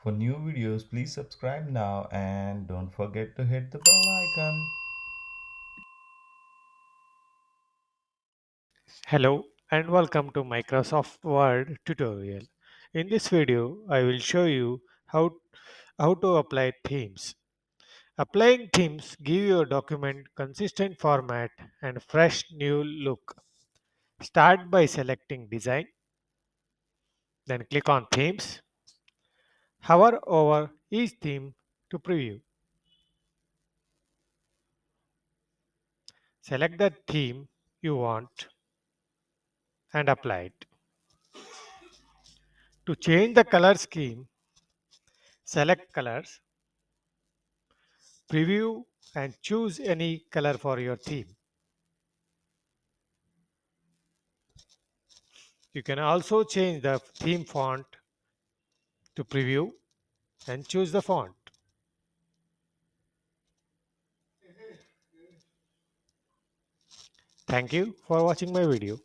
For new videos, please subscribe now and don't forget to hit the bell icon. Hello and welcome to Microsoft Word tutorial. In this video, I will show you how to apply themes. Applying themes give your document consistent format and fresh new look. Start by selecting design, then click on themes. Hover over each theme to preview. Select the theme you want and apply it. To change the color scheme, select colors, preview and choose any color for your theme. You can also change the theme font to preview and choose the font. Thank you for watching my video.